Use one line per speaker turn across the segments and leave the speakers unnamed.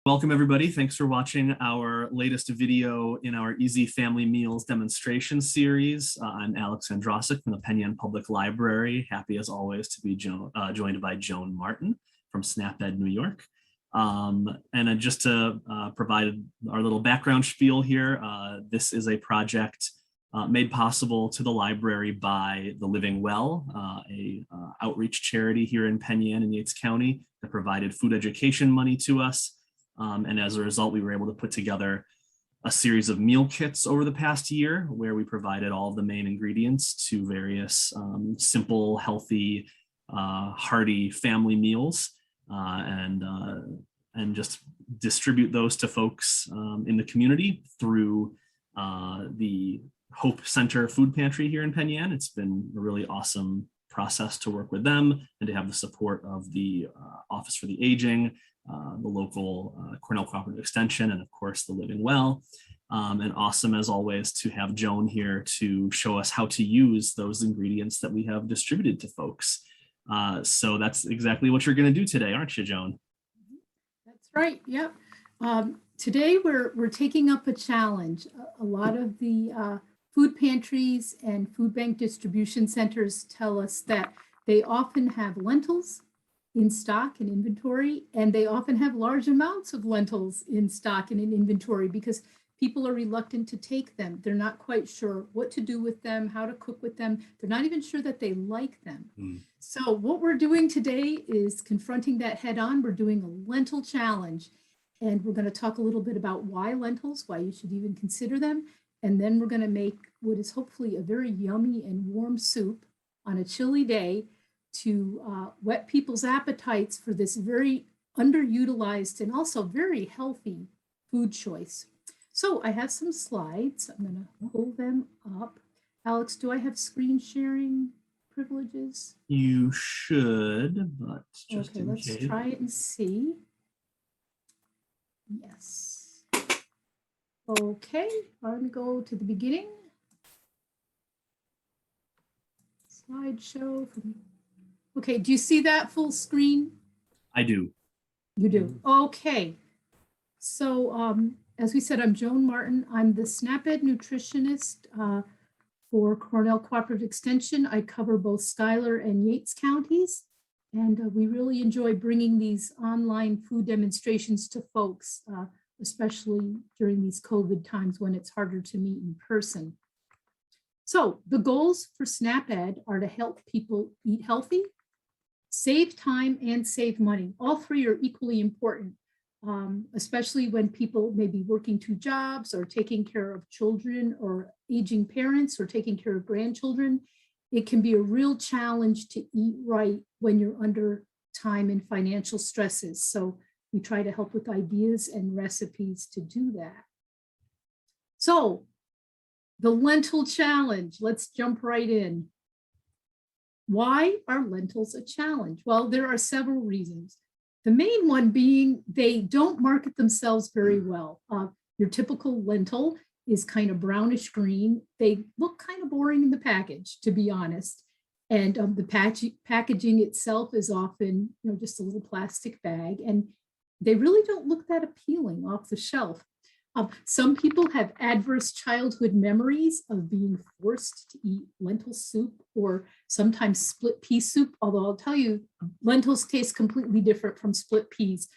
Welcome everybody. Thanks for watching our latest video in our Easy Family Meals demonstration series. I'm Alex Androsik from the Penn Yan Public Library. Happy as always to be joined by Joan Martin from SnapEd, New York. Just to provide our little background spiel here, this is a project made possible to the library by the Living Well, a outreach charity here in Penn Yan in Yates County that provided food education money to us. And as a result, we were able to put together a series of meal kits over the past year where we provided all of the main ingredients to various simple, healthy, hearty family meals and just distribute those to folks in the community through the Hope Center Food Pantry here in Penn Yan. It's been a really awesome process to work with them and to have the support of the Office for the Aging, the local Cornell Cooperative Extension, and of course the Living Well. And awesome as always to have Joan here to show us how to use those ingredients that we have distributed to folks. So that's exactly what you're going to do today, aren't you, Joan?
That's right. Yep. Today we're taking up a challenge. A lot of the food pantries and food bank distribution centers tell us that they often have lentils in stock and inventory, and they often have large amounts of lentils in stock and in inventory because people are reluctant to take them. They're not quite sure what to do with them, how to cook with them. They're not even sure that they like them. So what we're doing today is confronting that head on. We're doing a lentil challenge, and we're going to talk a little bit about why lentils, why you should even consider them. And then we're going to make what is hopefully a very yummy and warm soup on a chilly day to whet people's appetites for this very underutilized and also very healthy food choice. So I have some slides. I'm going to pull them up. Alex, do I have screen sharing privileges?
You should, but just
okay,
in
let's
case.
try it and see. Yes. Okay, let me go to the beginning. Slideshow. Okay, do you see that full screen?
I do.
You do. Okay. So as we said, I'm Joan Martin. I'm the SnapEd nutritionist for Cornell Cooperative Extension. I cover both Schuyler and Yates counties. And we really enjoy bringing these online food demonstrations to folks, especially during these COVID times when it's harder to meet in person. So the goals for SnapEd are to help people eat healthy, save time, and save money. All three are equally important, especially when people may be working two jobs or taking care of children or aging parents or taking care of grandchildren. It can be a real challenge to eat right when you're under time and financial stresses. So we try to help with ideas and recipes to do that. So the lentil challenge, let's jump right in. Why are lentils a challenge? Well, there are several reasons. The main one being they don't market themselves very well. Your typical lentil is kind of brownish green. They look kind of boring in the package, to be honest. And the packaging itself is often, just a little plastic bag, and they really don't look that appealing off the shelf. Some people have adverse childhood memories of being forced to eat lentil soup or sometimes split pea soup, although I'll tell you, lentils taste completely different from split peas.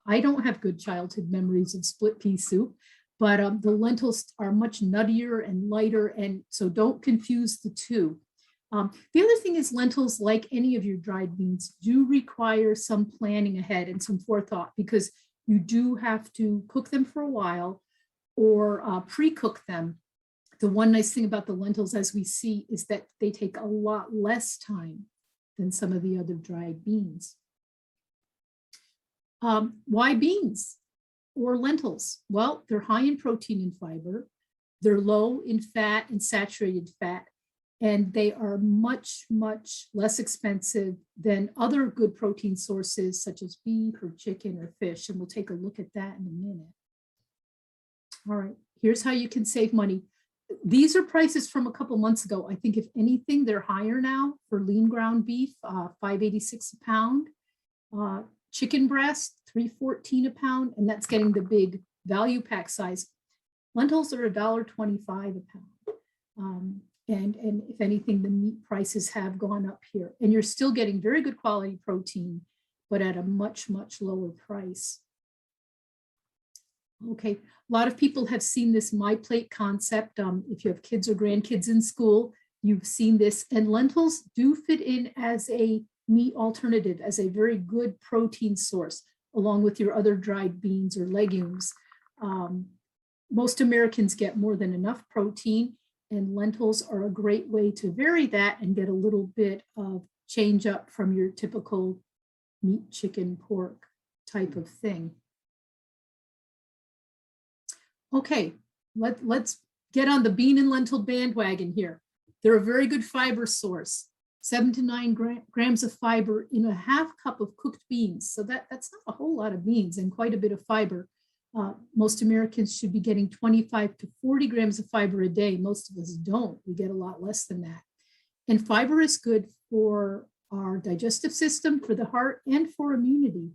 I don't have good childhood memories of split pea soup, but the lentils are much nuttier and lighter, and so don't confuse the two. The other thing is lentils, like any of your dried beans, do require some planning ahead and some forethought because you do have to cook them for a while or pre-cook them. The one nice thing about the lentils, as we see, is that they take a lot less time than some of the other dried beans. Why beans or lentils? Well, they're high in protein and fiber. They're low in fat and saturated fat, and they are much, much less expensive than other good protein sources such as beef or chicken or fish. And we'll take a look at that in a minute. All right, here's how you can save money. These are prices from a couple months ago. I think if anything, they're higher now for lean ground beef, $5.86 a pound. Chicken breast, $3.14 a pound, and that's getting the big value pack size. Lentils are $1.25 a pound. And if anything, the meat prices have gone up here. And you're still getting very good quality protein, but at a much, much lower price. Okay, a lot of people have seen this My Plate concept. If you have kids or grandkids in school, you've seen this. And lentils do fit in as a meat alternative, as a very good protein source, along with your other dried beans or legumes. Most Americans get more than enough protein, and lentils are a great way to vary that and get a little bit of change up from your typical meat, chicken, pork type of thing. Okay, let's get on the bean and lentil bandwagon here. They're a very good fiber source, 7 to 9 grams of fiber in a half cup of cooked beans. So that's not a whole lot of beans and quite a bit of fiber. Most Americans should be getting 25 to 40 grams of fiber a day. Most of us don't. We get a lot less than that. And fiber is good for our digestive system, for the heart, and for immunity.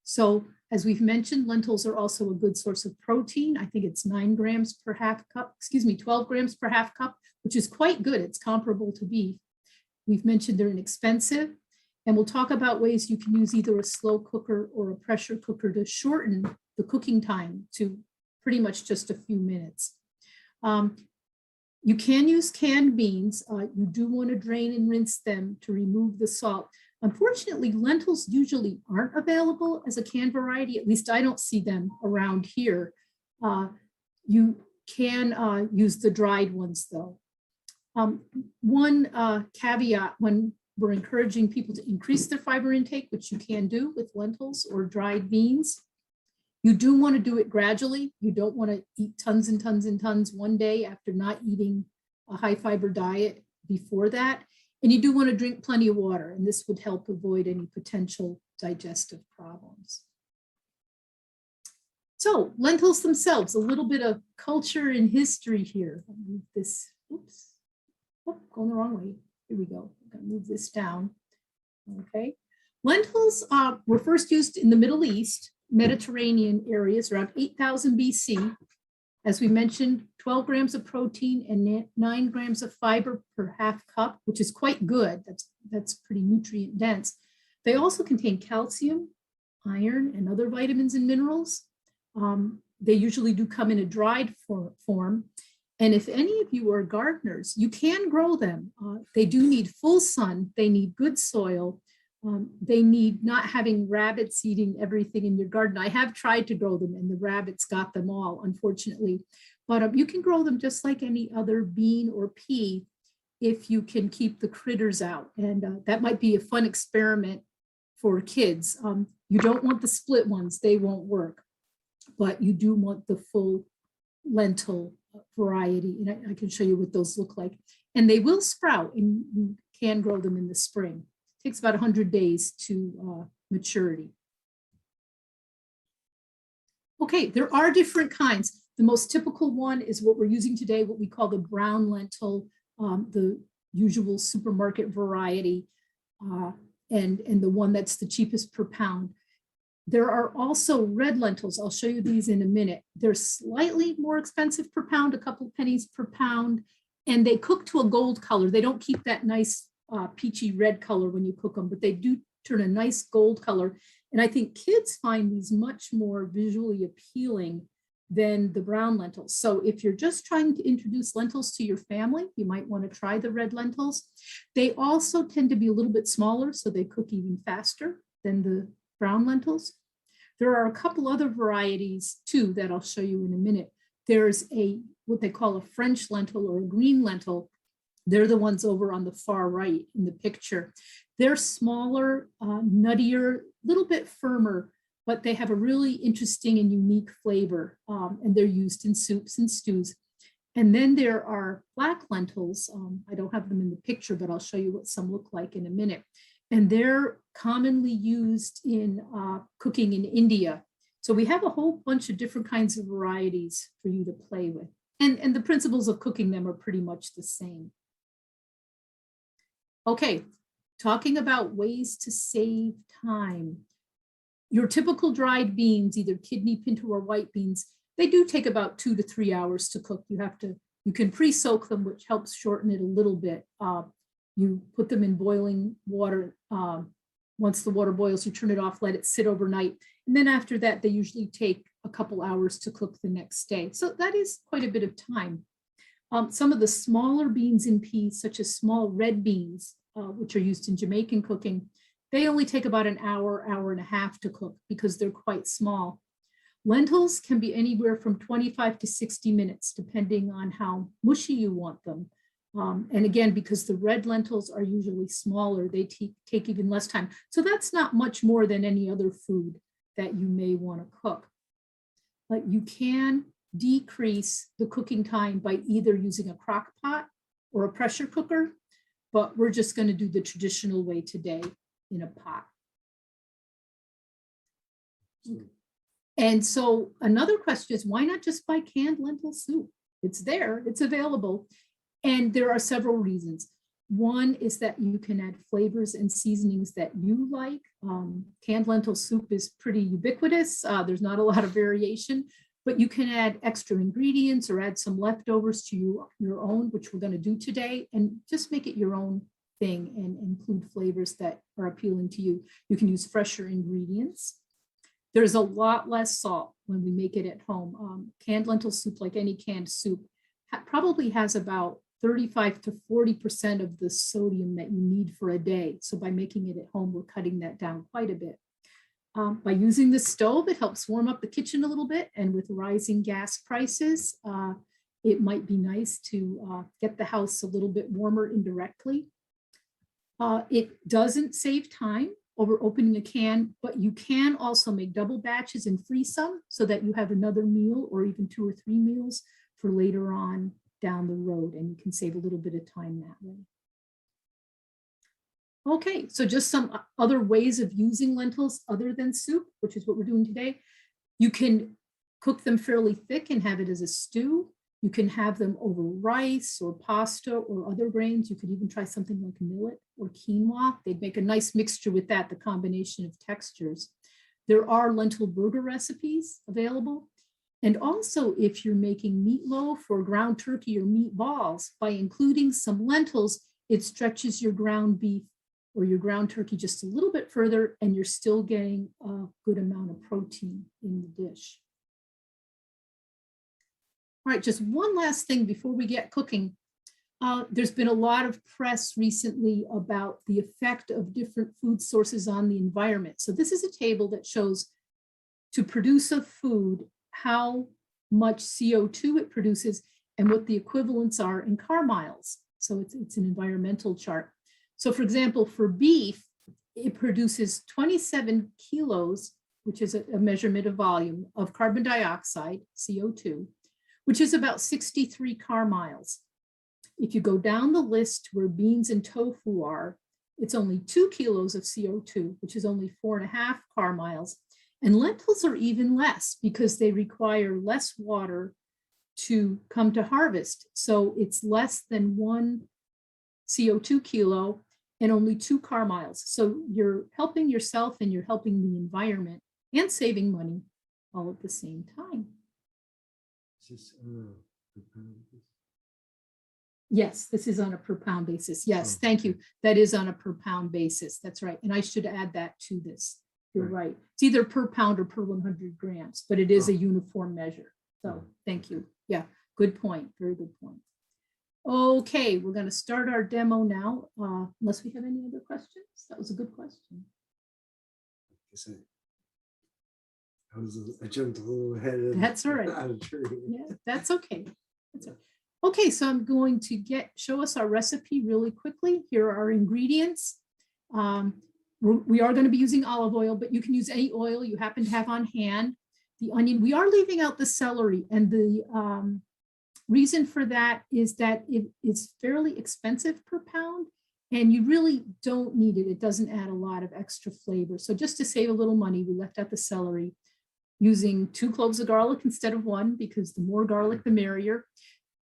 So as we've mentioned, lentils are also a good source of protein. I think it's 9 grams per half cup, 12 grams per half cup, which is quite good. It's comparable to beef. We've mentioned they're inexpensive, and we'll talk about ways you can use either a slow cooker or a pressure cooker to shorten the cooking time to pretty much just a few minutes. You can use canned beans. You do want to drain and rinse them to remove the salt. Unfortunately, lentils usually aren't available as a canned variety. At least I don't see them around here. You can use the dried ones though. One caveat when we're encouraging people to increase their fiber intake, which you can do with lentils or dried beans, you do want to do it gradually. You don't want to eat tons and tons and tons one day after not eating a high fiber diet before that. And you do want to drink plenty of water, and this would help avoid any potential digestive problems. So lentils themselves, a little bit of culture and history here. I'll move this, oops, oh, going the wrong way. Here we go. I'm going to move this down. Okay. Lentils were first used in the Middle East, Mediterranean areas around 8000 BC. As we mentioned, 12 grams of protein and 9 grams of fiber per half cup, which is quite good. That's pretty nutrient dense. They also contain calcium, iron, and other vitamins and minerals. They usually do come in a dried form. And if any of you are gardeners, you can grow them. They do need full sun. They need good soil. They need not having rabbits eating everything in your garden. I have tried to grow them and the rabbits got them all, unfortunately. But you can grow them just like any other bean or pea if you can keep the critters out. And that might be a fun experiment for kids. You don't want the split ones, they won't work. But you do want the full lentil variety. And I can show you what those look like. And they will sprout, and you can grow them in the spring. It takes about 100 days to maturity. Okay, there are different kinds. The most typical one is what we're using today, what we call the brown lentil, the usual supermarket variety, and the one that's the cheapest per pound. There are also red lentils. I'll show you these in a minute. They're slightly more expensive per pound, a couple of pennies per pound, and they cook to a gold color. They don't keep that nice peachy red color when you cook them, but they do turn a nice gold color. And I think kids find these much more visually appealing than the brown lentils. So if you're just trying to introduce lentils to your family, you might want to try the red lentils. They also tend to be a little bit smaller, so they cook even faster than the brown lentils. There are a couple other varieties too that I'll show you in a minute. There's what they call a French lentil or a green lentil. They're the ones over on the far right in the picture. They're smaller, nuttier, a little bit firmer, but they have a really interesting and unique flavor, and they're used in soups and stews. And then there are black lentils. I don't have them in the picture, but I'll show you what some look like in a minute. And they're commonly used in cooking in India. So we have a whole bunch of different kinds of varieties for you to play with. And the principles of cooking them are pretty much the same. Okay, talking about ways to save time. Your typical dried beans, either kidney, pinto, or white beans, they do take about 2 to 3 hours to cook. You can pre-soak them, which helps shorten it a little bit. You put them in boiling water. Once the water boils, you turn it off, let it sit overnight. And then after that, they usually take a couple hours to cook the next day. So that is quite a bit of time. Some of the smaller beans and peas, such as small red beans, which are used in Jamaican cooking, they only take about an hour, hour and a half to cook because they're quite small. Lentils can be anywhere from 25 to 60 minutes, depending on how mushy you want them. And again, because the red lentils are usually smaller, they take even less time. So that's not much more than any other food that you may want to cook. But you can decrease the cooking time by either using a crock pot or a pressure cooker, but we're just going to do the traditional way today in a pot. And so another question is, why not just buy canned lentil soup? It's there, it's available. And there are several reasons. One is that you can add flavors and seasonings that you like. Canned lentil soup is pretty ubiquitous. There's not a lot of variation, but you can add extra ingredients or add some leftovers to your own, which we're going to do today, and just make it your own thing and include flavors that are appealing to you. You can use fresher ingredients. There's a lot less salt when we make it at home. Canned lentil soup, like any canned soup, probably has about 35 to 40% of the sodium that you need for a day. So by making it at home, we're cutting that down quite a bit. By using the stove, it helps warm up the kitchen a little bit. And with rising gas prices, it might be nice to get the house a little bit warmer indirectly. It doesn't save time over opening a can, but you can also make double batches and freeze some so that you have another meal or even 2 or 3 meals for later on down the road, and you can save a little bit of time that way. Okay, so just some other ways of using lentils other than soup, which is what we're doing today. You can cook them fairly thick and have it as a stew. You can have them over rice or pasta or other grains. You could even try something like millet or quinoa. They'd make a nice mixture with that, the combination of textures. There are lentil burger recipes available. And also, if you're making meatloaf or ground turkey or meatballs, by including some lentils, it stretches your ground beef or your ground turkey just a little bit further, and you're still getting a good amount of protein in the dish. All right, just one last thing before we get cooking. There's been a lot of press recently about the effect of different food sources on the environment. So this is a table that shows, to produce a food, how much CO2 it produces and what the equivalents are in car miles. So it's an environmental chart. So for example, for beef, it produces 27 kilos, which is a measurement of volume, of carbon dioxide, CO2, which is about 63 car miles. If you go down the list where beans and tofu are, it's only 2 kilos of CO2, which is only 4.5 car miles. And lentils are even less because they require less water to come to harvest. So it's less than 1 CO2 kilo and only 2 car miles. So you're helping yourself and you're helping the environment and saving money all at the same time. Yes, this is on a per pound basis. Yes, thank you. That is on a per pound basis. That's right. And I should add that to this. You're right. It's either per pound or per 100 grams, but it is a uniform measure. So thank you. Yeah, good point. Very good point. Okay, we're going to start our demo now, unless we have any other questions. That was a good question.
I jumped a little ahead.
That's all right. Yeah, that's okay. That's okay. Okay, so I'm going to show us our recipe really quickly. Here are our ingredients. We are going to be using olive oil, but you can use any oil you happen to have on hand. The onion, we are leaving out the celery, and the reason for that is that it is fairly expensive per pound, and you really don't need it. It doesn't add a lot of extra flavor. So just to save a little money, we left out the celery, using 2 cloves of garlic instead of 1, because the more garlic, the merrier.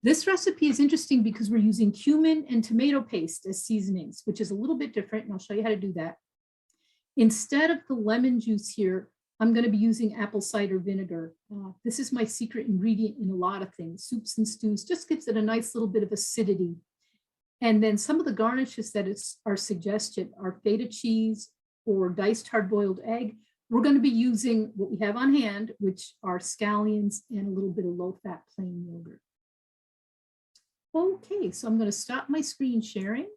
This recipe is interesting because we're using cumin and tomato paste as seasonings, which is a little bit different, and I'll show you how to do that. Instead of the lemon juice here, I'm going to be using apple cider vinegar. This is my secret ingredient in a lot of things, soups and stews, just gives it a nice little bit of acidity. And then some of the garnishes that are suggested are feta cheese or diced hard-boiled egg. We're going to be using what we have on hand, which are scallions and a little bit of low-fat plain yogurt. Okay, so I'm going to stop my screen sharing,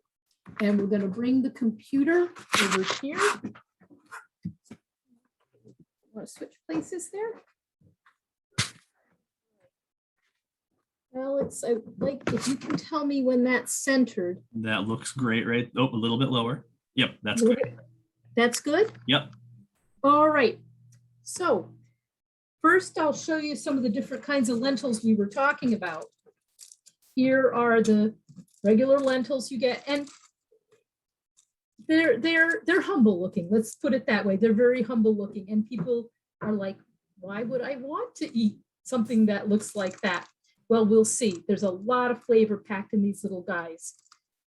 and we're going to bring the computer over here. Want to switch places there? Alex, I like if you can tell me when that's centered.
That looks great, right? Oh, a little bit lower. Yep, that's good.
That's good?
Yep.
All right. So first, I'll show you some of the different kinds of lentils we were talking about. Here are the regular lentils you get, and they're humble looking. Let's put it that way. They're very humble looking, and people are like, why would I want to eat something that looks like that? Well, we'll see. There's a lot of flavor packed in these little guys.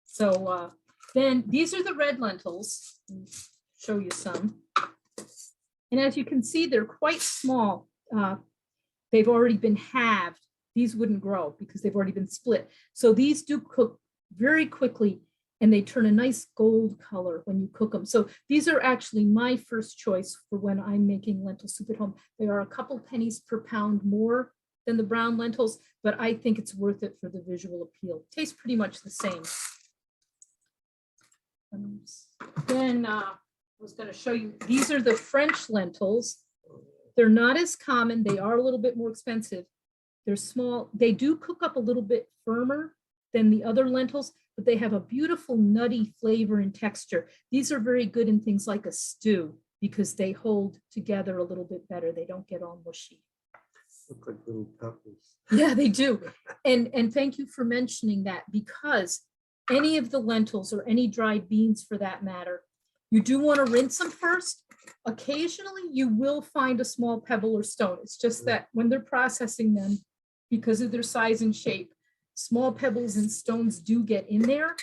So then these are the red lentils. I'll show you some. And as you can see, they're quite small. They've already been halved. These wouldn't grow because they've already been split. So these do cook very quickly, and they turn a nice gold color when you cook them. So these are actually my first choice for when I'm making lentil soup at home. They are a couple pennies per pound more than the brown lentils, but I think it's worth it for the visual appeal. Tastes pretty much the same. Then I was going to show you, these are the French lentils. They're not as common. They are a little bit more expensive. They're small. They do cook up a little bit firmer than the other lentils, but they have a beautiful nutty flavor and texture. These are very good in things like a stew because they hold together a little bit better. They don't get all mushy.
Look like little peppers.
Yeah, they do. And thank you for mentioning that, because any of the lentils or any dried beans for that matter, you do want to rinse them first. Occasionally you will find a small pebble or stone. It's just that when they're processing them, because of their size and shape, small pebbles and stones do get in there.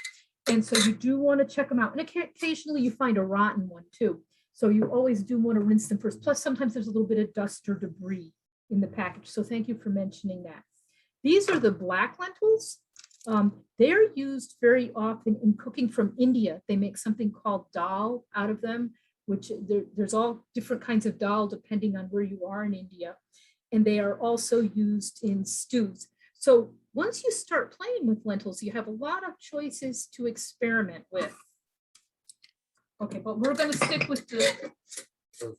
And so you do want to check them out. And occasionally you find a rotten one too. So you always do want to rinse them first. Plus sometimes there's a little bit of dust or debris in the package. So thank you for mentioning that. These are the black lentils. They're used very often in cooking from India. They make something called dal out of them, which there's all different kinds of dal depending on where you are in India. And they are also used in stews. So once you start playing with lentils, you have a lot of choices to experiment with. Okay, but we're going to stick with the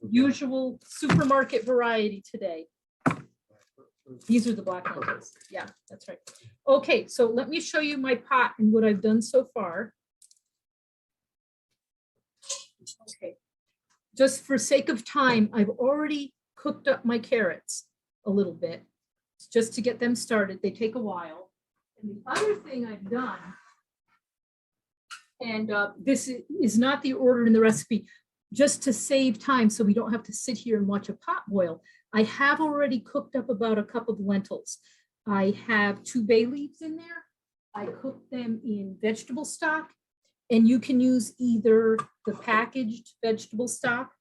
usual supermarket variety today. These are the black lentils. Yeah, that's right. Okay, so let me show you my pot and what I've done so far. Okay, just for sake of time, I've already cooked up my carrots a little bit just to get them started. They take a while. And the other thing I've done, and this is not the order in the recipe, just to save time so we don't have to sit here and watch a pot boil. I have already cooked up about a cup of lentils. I have 2 bay leaves in there. I cooked them in vegetable stock, and you can use either the packaged vegetable stock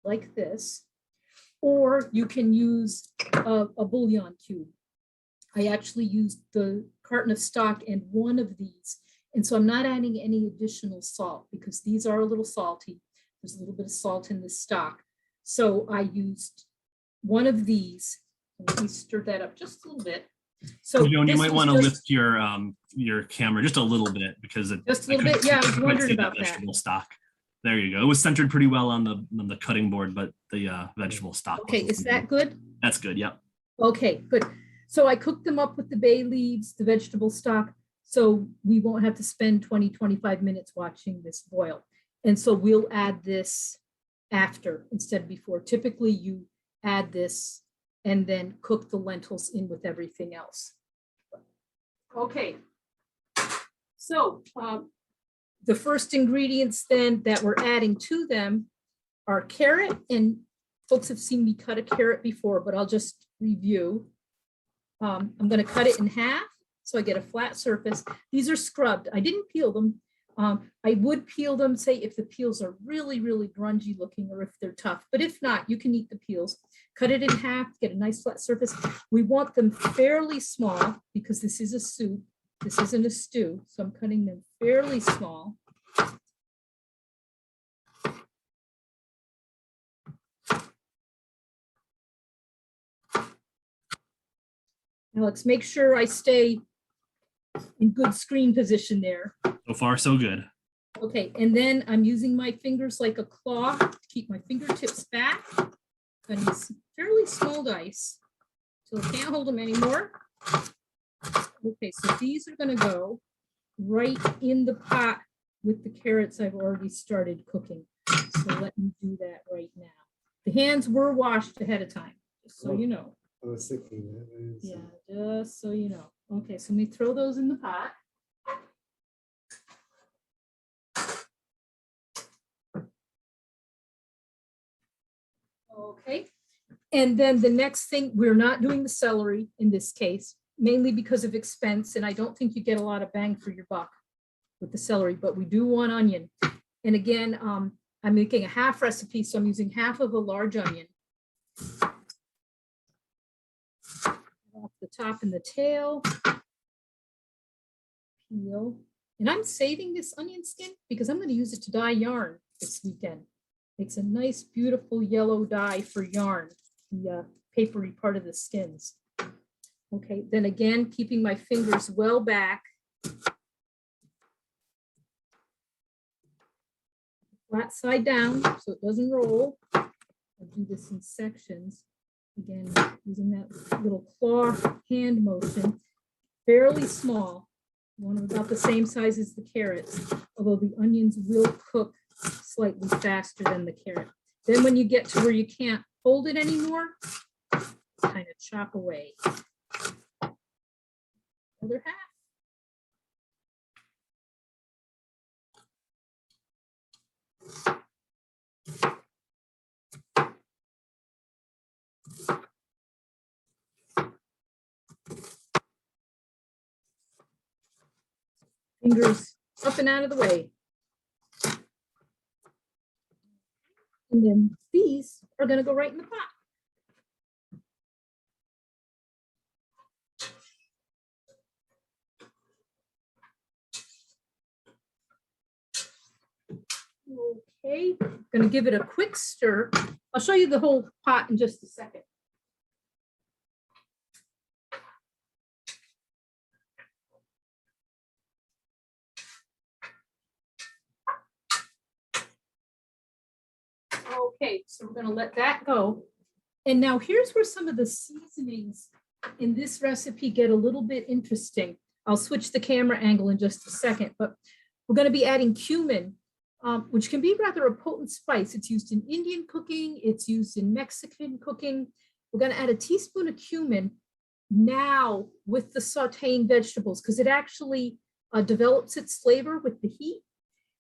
like this, or you can use a bouillon cube. I actually used the carton of stock and one of these. And so I'm not adding any additional salt because these are a little salty. There's a little bit of salt in the stock. So I used one of these. Let me stir that up just a little bit. So
Joan, you might want to lift your camera just a little bit because it
just a little bit. Yeah, I was wondering about that.
Vegetable stock. There you go. It was centered pretty well on the cutting board, but the vegetable stock.
Okay, is that good?
That's good. Yep.
Okay, good. So I cooked them up with the bay leaves, the vegetable stock, so we won't have to spend 20, 25 minutes watching this boil. And so we'll add this after instead of before. Typically you add this and then cook the lentils in with everything else. Okay, so the first ingredients then that we're adding to them are carrot, and folks have seen me cut a carrot before, but I'll just review. I'm going to cut it in half so I get a flat surface. These are scrubbed. I didn't peel them. I would peel them, say if the peels are really, really grungy looking or if they're tough, but if not, you can eat the peels. Cut it in half, get a nice flat surface. We want them fairly small because this is a soup. This isn't a stew, so I'm cutting them fairly small. Now let's make sure I stay in good screen position there.
So far, so good.
Okay, and then I'm using my fingers like a claw to keep my fingertips back. And these fairly small dice, so I can't hold them anymore. Okay, so these are gonna go right in the pot with the carrots I've already started cooking. So let me do that right now. The hands were washed ahead of time, just so you know.
I was thinking that.
Yeah, just so you know. Okay, so let me throw those in the pot. Okay, and then the next thing, we're not doing the celery in this case, mainly because of expense, and I don't think you get a lot of bang for your buck with the celery, but we do want onion. And again, I'm making a half recipe, so I'm using half of a large onion. Off the top and the tail. Peel. And I'm saving this onion skin because I'm going to use it to dye yarn this weekend. Makes a nice, beautiful yellow dye for yarn, the papery part of the skins. Okay, then again, keeping my fingers well back. Flat side down so it doesn't roll. I'll do this in sections. Again, using that little claw hand motion, fairly small. One about the same size as the carrots, although the onions will cook slightly faster than the carrot. Then when you get to where you can't hold it anymore, kind of chop away. Other half. Fingers up and out of the way. And then these are going to go right in the pot. Okay, I'm going to give it a quick stir. I'll show you the whole pot in just a second. Okay, so we're going to let that go. And now here's where some of the seasonings in this recipe get a little bit interesting. I'll switch the camera angle in just a second, but we're going to be adding cumin, which can be rather a potent spice. It's used in Indian cooking. It's used in Mexican cooking. We're going to add a teaspoon of cumin now with the sauteing vegetables because it actually develops its flavor with the heat.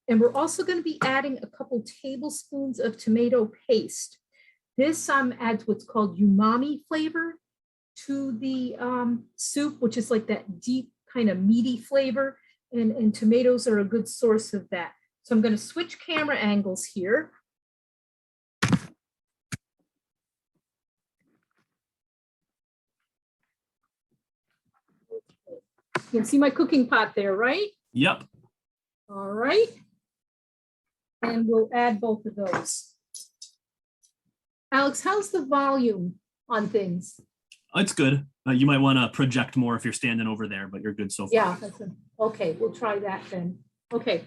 And we're also going to be adding a couple tablespoons of tomato paste. This adds what's called umami flavor to the soup, which is like that deep kind of meaty flavor. And tomatoes are a good source of that. So I'm going to switch camera angles here. You can see my cooking pot there, right?
Yep.
All right. And we'll add both of those. Alex, how's the volume on things?
It's good. You might want to project more if you're standing over there, but you're good so far.
Yeah, okay, we'll try that then. Okay,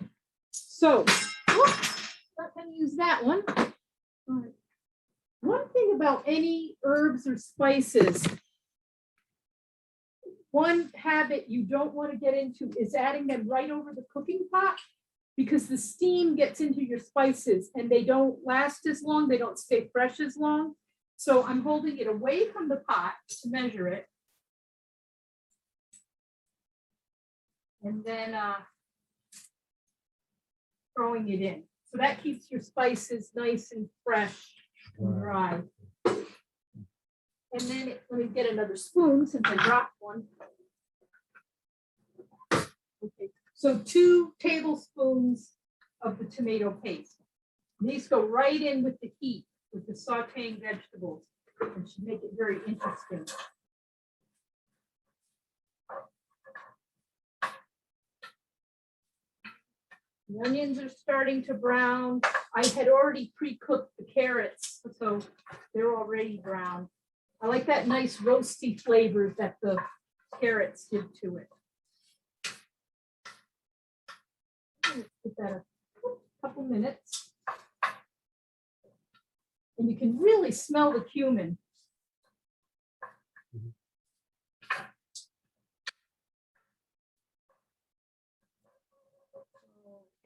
so not gonna use that one. All right. One thing about any herbs or spices, one habit you don't want to get into is adding them right over the cooking pot because the steam gets into your spices and they don't last as long, they don't stay fresh as long. So I'm holding it away from the pot to measure it. And then throwing it in. So that keeps your spices nice and fresh and dry. And then let me get another spoon since I dropped one. Okay, So 2 tablespoons of the tomato paste. These go right in with the heat, with the sauteing vegetables, and should make it very interesting. The onions are starting to brown. I had already pre-cooked the carrots, so they're already brown. I like that nice roasty flavor that the carrots give to it. Give that a couple minutes. And you can really smell the cumin.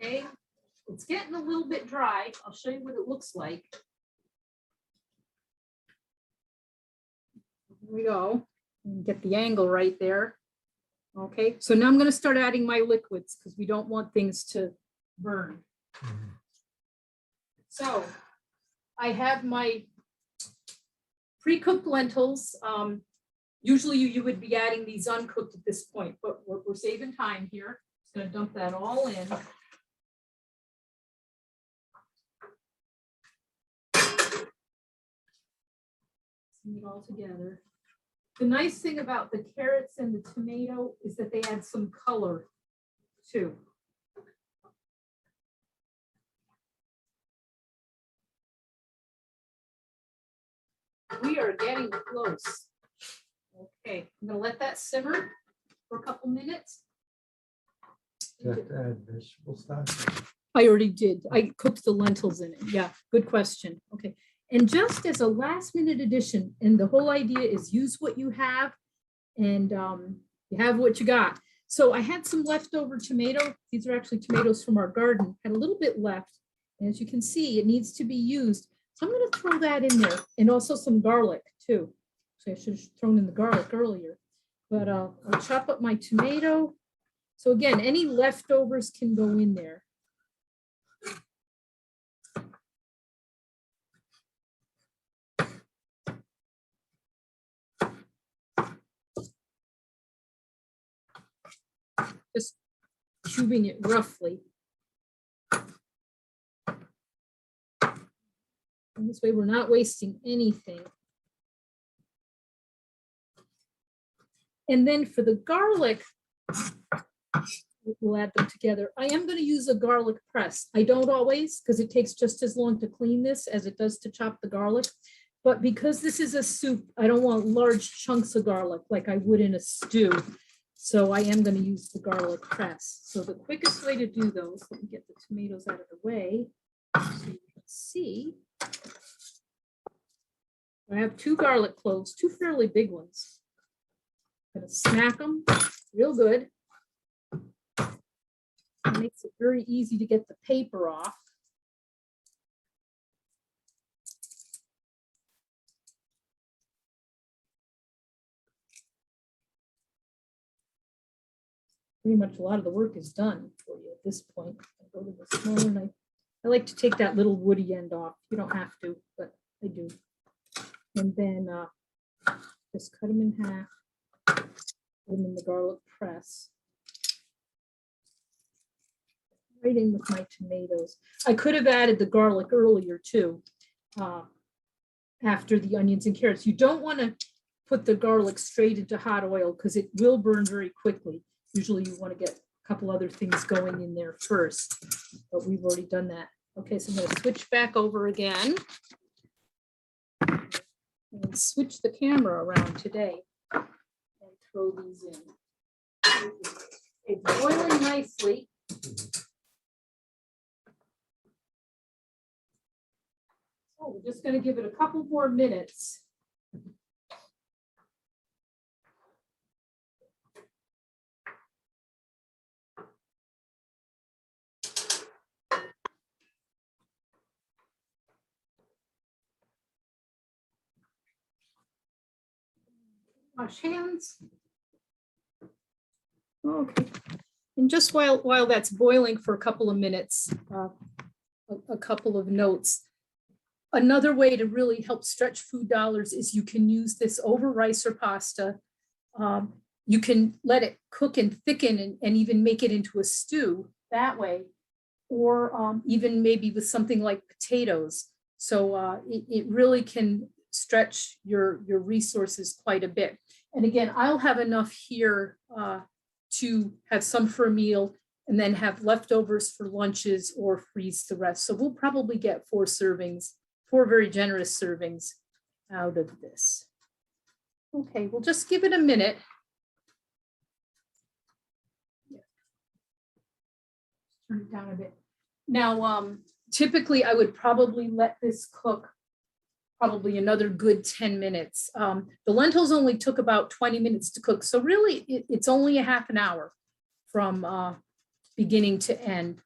Okay, it's getting a little bit dry. I'll show you what it looks like. Here we go. Get the angle right there. Okay, so now I'm going to start adding my liquids because we don't want things to burn. So I have my pre-cooked lentils. Usually you would be adding these uncooked at this point, but we're saving time here. Just going to dump that all in. It all together. The nice thing about the carrots and the tomato is that they add some color too. We are getting close. Okay, I'm gonna let that simmer for a couple minutes.
Do you have to add vegetable stock?
I already did. I cooked the lentils in it. Yeah, good question. Okay. And just as a last minute addition, and the whole idea is use what you have and you have what you got. So I had some leftover tomato. These are actually tomatoes from our garden. Had a little bit left. And as you can see, it needs to be used. So I'm going to throw that in there and also some garlic too. So I should have thrown in the garlic earlier, but I'll chop up my tomato. So again, any leftovers can go in there. Just cubing it roughly. And this way we're not wasting anything. And then for the garlic, we'll add them together. I am going to use a garlic press. I don't always, because it takes just as long to clean this as it does to chop the garlic. But because this is a soup, I don't want large chunks of garlic like I would in a stew. So I am going to use the garlic press. So the quickest way to do those, let me get the tomatoes out of the way so you can see. I have 2 garlic cloves, 2 fairly big ones. I'm going to smack them real good. It makes it very easy to get the paper off. Pretty much a lot of the work is done for you at this point. I go to the smaller knife. I like to take that little woody end off. You don't have to, but I do. And then just cut them in half. Put them in the garlic press. Right in with my tomatoes. I could have added the garlic earlier too, after the onions and carrots. You don't want to put the garlic straight into hot oil because it will burn very quickly. Usually you want to get a couple other things going in there first, but we've already done that. Okay, so I'm going to switch back over again and switch the camera around today and throw these in. It's boiling nicely. So we're just going to give it a couple more minutes. Wash hands. Okay. And just while that's boiling for a couple of minutes, a couple of notes. Another way to really help stretch food dollars is you can use this over rice or pasta. You can let it cook and thicken and even make it into a stew that way, or even maybe with something like potatoes. So it really can stretch your resources quite a bit. And again, I'll have enough here to have some for a meal and then have leftovers for lunches or freeze the rest. So we'll probably get 4 servings, 4 very generous servings out of this. Okay, we'll just give it a minute. Turn it down a bit. Now, typically I would probably let this cook probably another good 10 minutes. The lentils only took about 20 minutes to cook. So really it's only a half an hour from beginning to end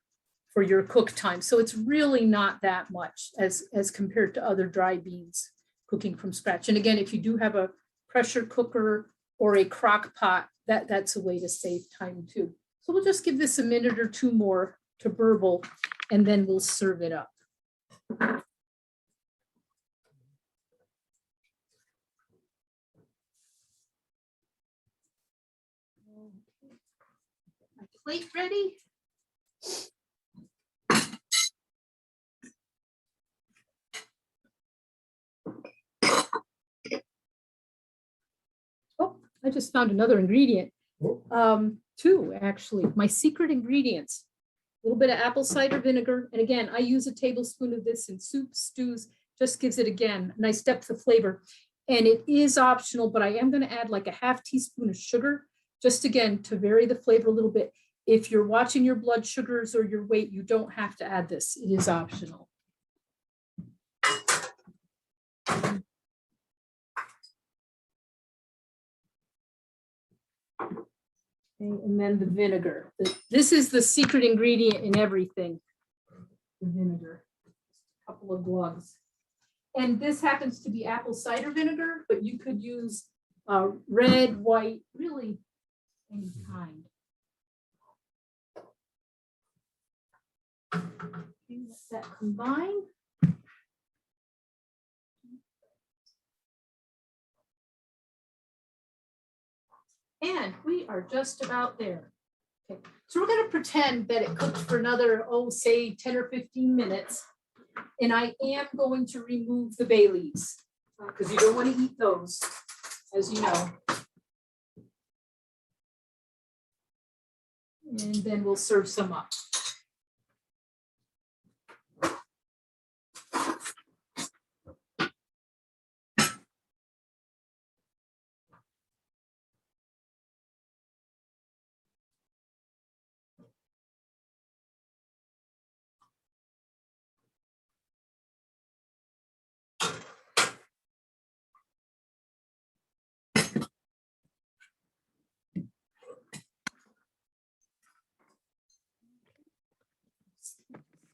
for your cook time. So it's really not that much as compared to other dry beans cooking from scratch. And again, if you do have a pressure cooker or a crock pot, that's a way to save time too. So we'll just give this a minute or 2 more to burble, and then we'll serve it up. My plate ready? Oh, I just found another ingredient. 2 actually, my secret ingredients. A little bit of apple cider vinegar. And again, I use a tablespoon of this in soups, stews, just gives it again a nice depth of flavor. And it is optional, but I am going to add like a half teaspoon of sugar, just again to vary the flavor a little bit. If you're watching your blood sugars or your weight, you don't have to add this. It is optional. Okay, and then the vinegar. This is the secret ingredient in everything, the vinegar. A couple of gloves. And this happens to be apple cider vinegar, but you could use red, white, really any kind. Okay, let that combine. And we are just about there. Okay, so we're going to pretend that it cooked for another, say 10 or 15 minutes. And I am going to remove the bay leaves because you don't want to eat those, as you know. And then we'll serve some up.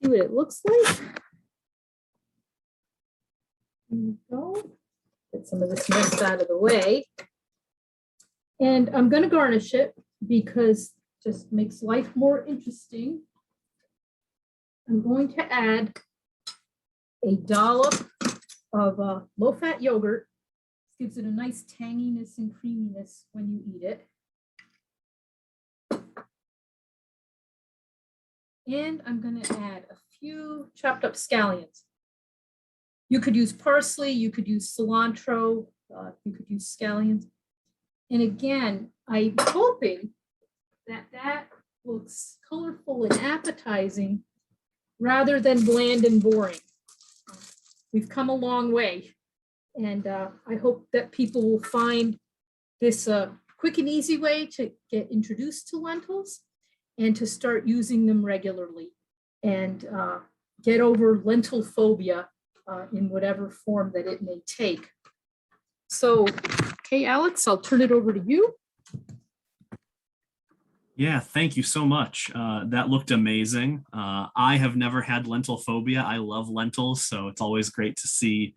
See what it looks like. There we go. Get some of this mess out of the way. And I'm going to garnish it because it just makes life more interesting. I'm going to add a dollop of low-fat yogurt. This gives it a nice tanginess and creaminess when you eat it. And I'm going to add a few chopped up scallions. You could use parsley, you could use cilantro, you could use scallions. And again, I'm hoping that that looks colorful and appetizing rather than bland and boring. We've come a long way. And I hope that people will find this quick and easy way to get introduced to lentils and to start using them regularly and get over lentil phobia in whatever form that it may take. So, okay, Alex, I'll turn it over to you.
Yeah, thank you so much. That looked amazing. I have never had lentil phobia. I love lentils, so it's always great to see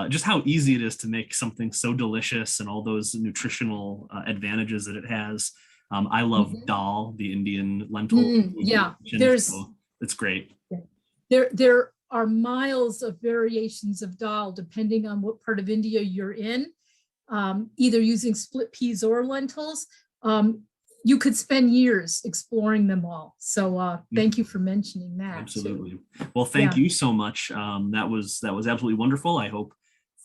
just how easy it is to make something so delicious and all those nutritional advantages that it has. I love dal, the Indian lentil.
Yeah,
so it's great.
There are miles of variations of dal depending on what part of India you're in, either using split peas or lentils. you could spend years exploring them all. So thank you for mentioning that.
Absolutely. Well, thank you so much. That was absolutely wonderful. I hope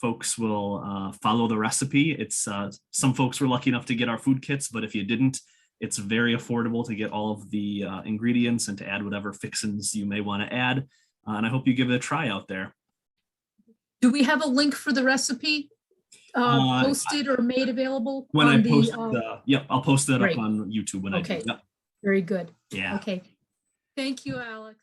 folks will follow the recipe. It's some folks were lucky enough to get our food kits, but if you didn't, it's very affordable to get all of the ingredients and to add whatever fixins you may want to add. And I hope you give it a try out there.
Do we have a link for the recipe posted or made available?
When I post yep, I'll post that
Great.
up on YouTube when I do. Yep.
Very good.
Yeah.
Okay. Thank you, Alex.